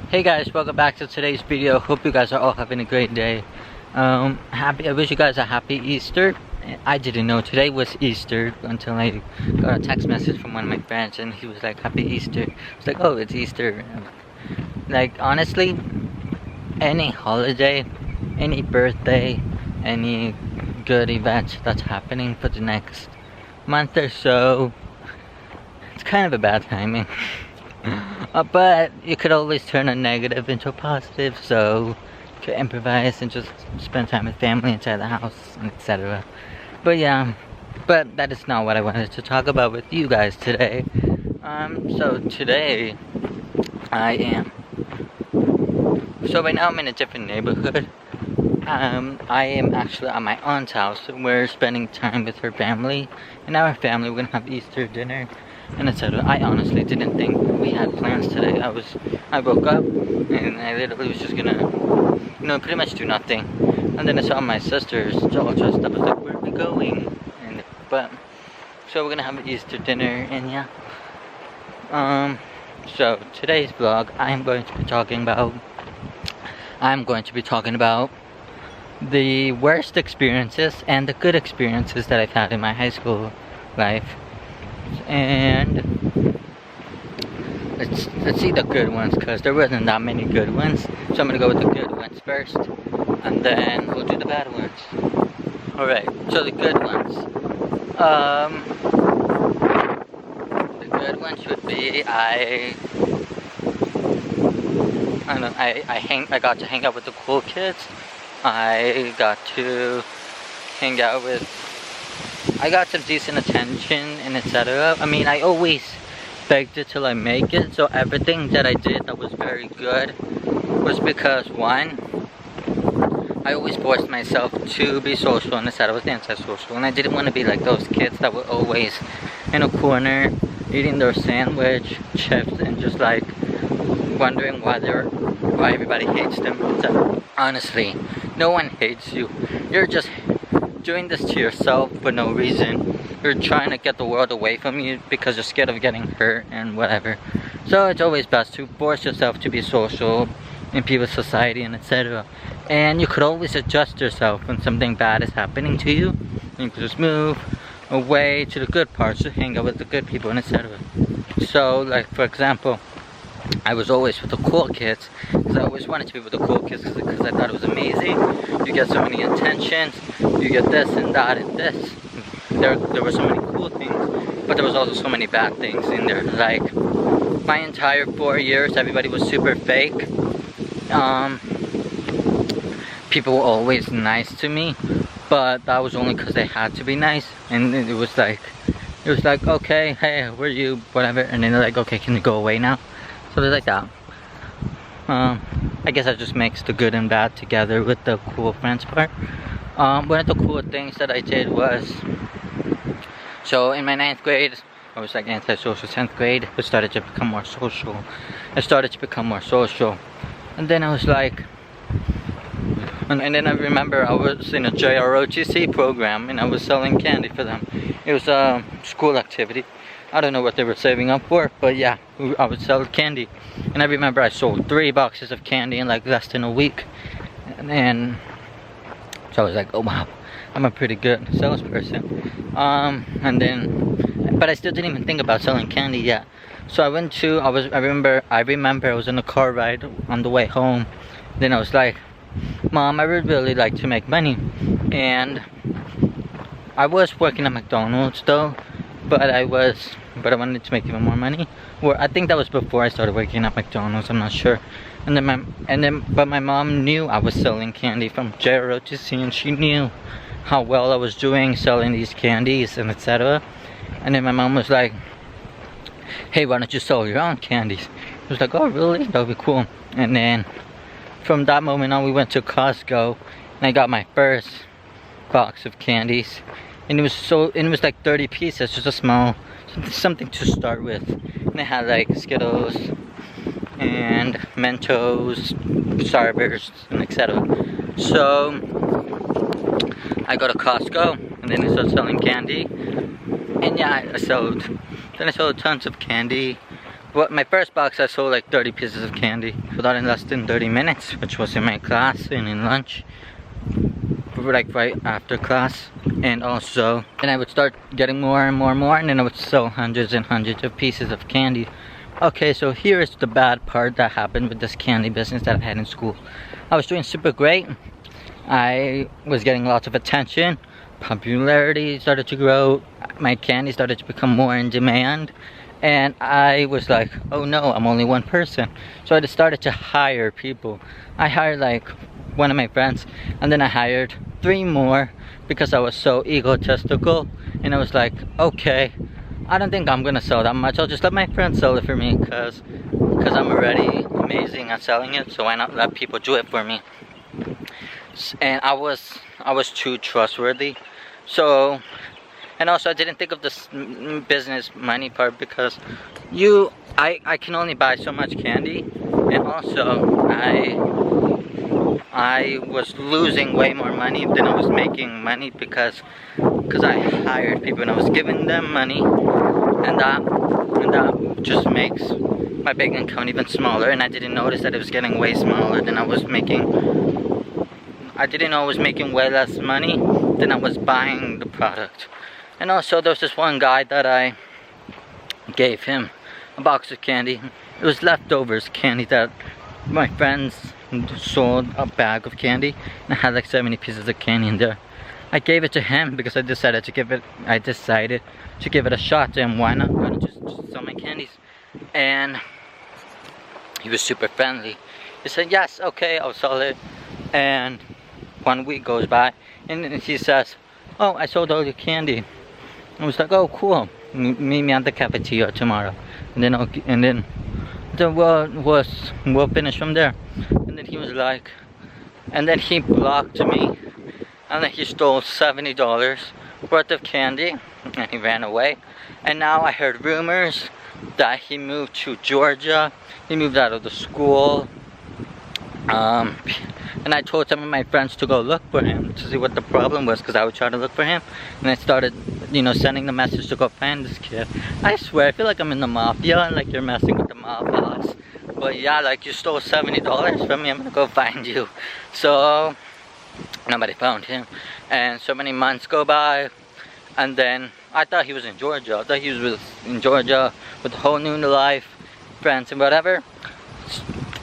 Hey guys, welcome back to today's video. Hope you guys are all having a great day. I wish you guys a happy Easter. I didn't know today was Easter until I got a text message from one of my friends and he was like, happy Easter. It's like, oh, it's Easter. Like, honestly, any holiday, any birthday, any good event that's happening for the next month or so, it's kind of a bad timing. But you could always turn a negative into a positive, so you could improvise and just spend time with family inside the house, etc. But yeah, but that is not what I wanted to talk about with you guys today. So today so right now I'm in a different neighborhood. I am actually at my aunt's house. We're spending time with her family and our family. We're gonna have Easter dinner and etc. I honestly didn't think we had plans today. I woke up and I literally was just gonna, pretty much do nothing. And then I saw my sisters all dressed up. I was like, where are we going? So we're gonna have Easter dinner and yeah. So today's vlog, I'm going to be talking about the worst experiences and the good experiences that I've had in my high school life. And let's see the good ones, because there wasn't that many good ones. So I'm gonna go with the good ones first, and then we'll do the bad ones. Alright, so the good ones. The good ones would be I got to hang out with the cool kids. I got some decent attention and etc. I mean, I always begged it till I make it, so everything that I did that was very good was because, one, I always forced myself to be social, and etc. I was antisocial, and I didn't want to be like those kids that were always in a corner eating their sandwich, chips, and just like wondering why everybody hates them, etc. Honestly, no one hates you. You're just doing this to yourself for no reason. You're trying to get the world away from you because you're scared of getting hurt and whatever. So it's always best to force yourself to be social in people's society and etc. And you could always adjust yourself when something bad is happening to you. You could just move away to the good parts to hang out with the good people and etc. So, like, for example, I was always with the cool kids because I always wanted to be with the cool kids because I thought it was amazing. You get so many attentions, you get this and that and this. There were so many cool things, but there was also so many bad things in there. Like, my entire 4 years, everybody was super fake. People were always nice to me, but that was only because they had to be nice. And it was like, okay, hey, where are you, whatever. And then they're like, okay, can you go away now? So they're like that. I guess that just makes the good and bad together with the cool friends part. One of the cool things that I did was, so in my 9th grade, I was like antisocial. 10th grade, I started to become more social. And then I was like, and then I remember I was in a JROTC program and I was selling candy for them. It was a school activity. I don't know what they were saving up for, but yeah, I would sell candy. And I remember I sold 3 boxes of candy in like less than a week. And so I was like, oh wow, I'm a pretty good salesperson. But I still didn't even think about selling candy yet. So I remember I was in a car ride on the way home. Then I was like, Mom, I would really like to make money. And I was working at McDonald's though. But I wanted to make even more money. Or I think that was before I started working at McDonald's, I'm not sure. But my mom knew I was selling candy from JROTC, and she knew how well I was doing selling these candies and etc. And then my mom was like, hey, why don't you sell your own candies? I was like, oh really? That would be cool. And then from that moment on, we went to Costco and I got my first box of candies. And it was like 30 pieces, just a small, something to start with. And it had like Skittles and Mentos, Starburst, and etc. So I go to Costco and then I started selling candy. And yeah, I sold tons of candy. What my first box I sold like 30 pieces of candy without in less than 30 minutes, which was in my class and in lunch, like right after class. And also, and I would start getting more and more and more, and then I would sell hundreds and hundreds of pieces of candy. Okay, so here is the bad part that happened with this candy business that I had in school. I was doing super great. I was getting lots of attention. Popularity started to grow. My candy started to become more in demand. And I was like, oh no, I'm only one person. So I just started to hire people. I hired like one of my friends, and then I hired 3 more because I was so egotistical. And I was like, okay, I don't think I'm gonna sell that much. I'll just let my friends sell it for me because I'm already amazing at selling it. So why not let people do it for me? And I was too trustworthy. So, and also I didn't think of this business money part because I can only buy so much candy, and also I was losing way more money than I was making money because I hired people and I was giving them money, and that just makes my bank account even smaller. And I didn't notice that it was getting way smaller than I was making. I didn't know I was making way less money than I was buying the product. And also there was this one guy that I gave him a box of candy. It was leftovers candy that my friends sold, a bag of candy, and I had like 70 pieces of candy in there. I gave it to him because I decided to give it a shot, and why not? Why not just sell my candies? And he was super friendly. He said, yes, okay, I'll sell it. And 1 week goes by, and then he says, oh, I sold all your candy. I was like, oh, cool. Meet me at the cafeteria tomorrow, and then we'll finish from there. And then he was like, and then he blocked me, and then he stole $70 worth of candy, and he ran away. And now I heard rumors that he moved to Georgia. He moved out of the school. And I told some of my friends to go look for him to see what the problem was, because I would try to look for him. And I started, sending the message to go find this kid. I swear, I feel like I'm in the mafia, and like you're messing with the mob boss. But yeah, like you stole $70 from me, I'm gonna go find you. So nobody found him, and so many months go by, and then I thought he was in Georgia. I thought he was in Georgia with a whole new life, friends and whatever.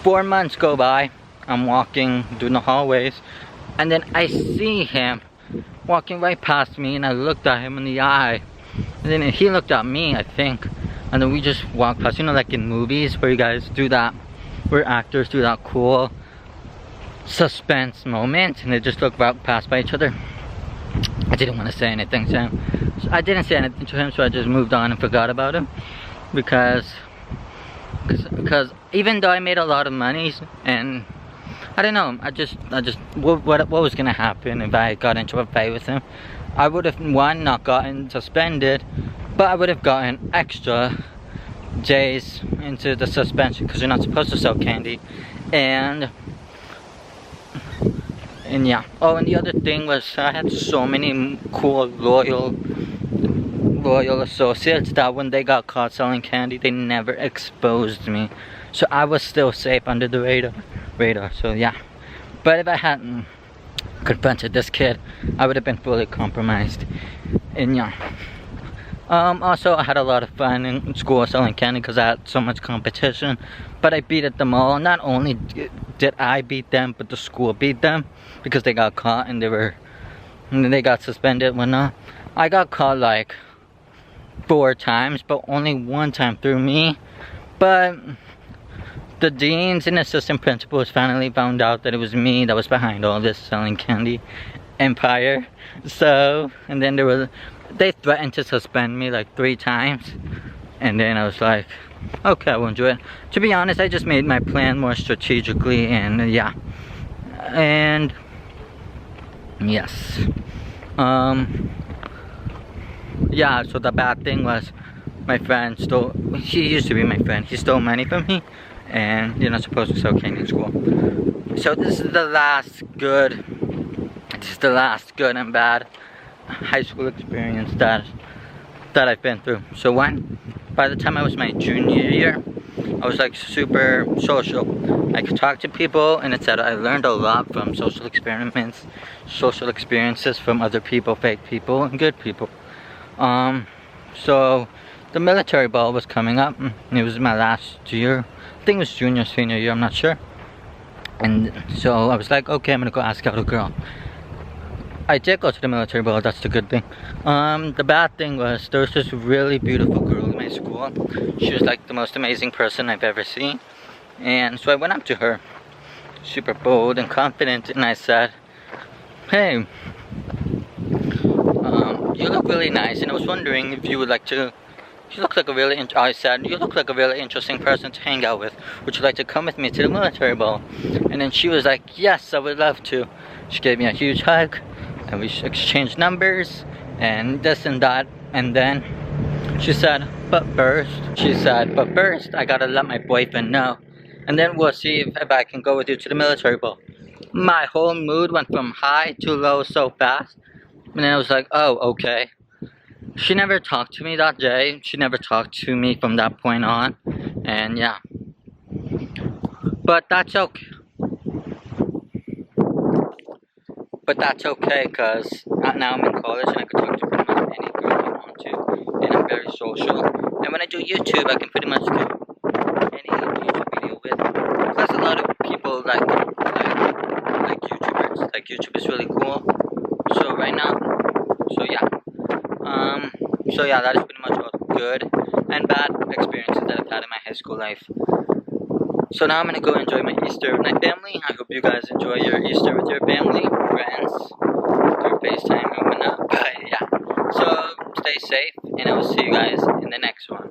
4 months go by. I'm walking through the hallways, and then I see him walking right past me, and I looked at him in the eye, and then he looked at me, I think, and then we just walked past. Like in movies where you guys do that, where actors do that cool suspense moment, and they just look right past by each other. I didn't want to say anything to him. So I didn't say anything to him, so I just moved on and forgot about him, because even though I made a lot of money, and I don't know, what was gonna happen if I got into a fight with him? I would have, one, not gotten suspended, but I would have gotten extra days into the suspension, because you're not supposed to sell candy. And yeah. Oh, and the other thing was, I had so many cool, loyal associates that when they got caught selling candy, they never exposed me. So I was still safe under the radar. So yeah. But if I hadn't confronted this kid, I would have been fully compromised. And yeah. Also, I had a lot of fun in school selling candy because I had so much competition. But I beat them all. Not only did I beat them, but the school beat them because they got caught and they got suspended and whatnot. I got caught like 4 times, but only 1 time through me. But the deans and assistant principals finally found out that it was me that was behind all this selling candy empire. So, and then they threatened to suspend me like 3 times, and then I was like, okay, I won't do it. To be honest, I just made my plan more strategically, and yeah. And yes, yeah, so the bad thing was my friend he used to be my friend, he stole money from me, and you're not supposed to sell candy in school. So this is the last good and bad high school experience that I've been through. So by the time I was my junior year, I was like super social. I could talk to people and etc. I learned a lot from social experiments, social experiences from other people, fake people, and good people. So the military ball was coming up. It was my last year. I think it was junior, senior year, I'm not sure. And so I was like, okay, I'm gonna go ask out a girl. I did go to the military ball, that's the good thing. The bad thing was there was this really beautiful girl in my school. She was like the most amazing person I've ever seen. And so I went up to her, super bold and confident, and I said, hey, you look really nice, and I was wondering if you would like to, I said, you look like a really interesting person to hang out with. Would you like to come with me to the military ball? And then she was like, yes, I would love to. She gave me a huge hug, and we exchanged numbers, and this and that, and then she said, but first, I gotta let my boyfriend know, and then we'll see if I can go with you to the military ball. My whole mood went from high to low so fast, and then I was like, oh, okay. She never talked to me that day. She never talked to me from that point on. And yeah. But that's okay. Because now I'm in college and I can talk to pretty much any girl I want to. And I'm very social. And when I do YouTube, I can pretty much do any YouTube video with. Plus a lot of people like YouTubers. Like YouTube is really cool. So right now, so yeah, that is pretty much all good and bad experiences that I've had in my high school life. So now I'm gonna go enjoy my Easter with my family. I hope you guys enjoy your Easter with your family, friends, through FaceTime and whatnot. But yeah, so stay safe, and I will see you guys in the next one.